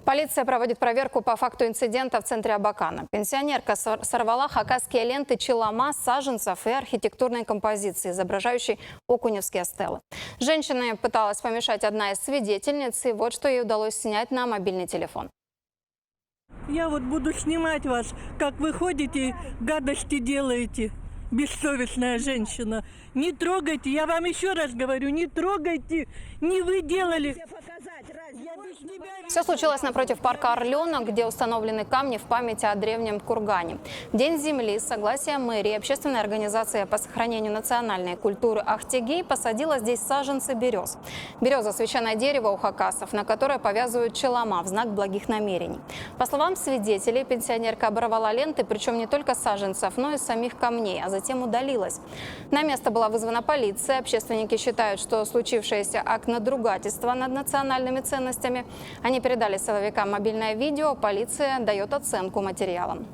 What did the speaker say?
Полиция проводит проверку по факту инцидента в центре Абакана. Пенсионерка сорвала хакасские ленты челома, саженцев и архитектурной композиции, изображающей окуневские стелы. Женщине пыталась помешать одна из свидетельниц, и вот что ей удалось снять на мобильный телефон. Я вот буду снимать вас, как вы ходите, гадости делаете. Бессовестная женщина. Не трогайте, я вам еще раз говорю, не трогайте, не вы делали. Все случилось напротив парка «Орленок», где установлены камни в память о древнем кургане. День земли с согласия мэрии общественная организация по сохранению национальной культуры «Ахтегей» посадила здесь саженцы берез. Береза – священное дерево у хакасов, на которое повязывают челома в знак благих намерений. По словам свидетелей, пенсионерка оборвала ленты, причем не только саженцев, но и самих камней, а затем удалилась. На место была вызвана полиция. Общественники считают, что случившееся акт надругательства над национальными ценностями. Они передали силовикам мобильное видео. Полиция дает оценку материалам.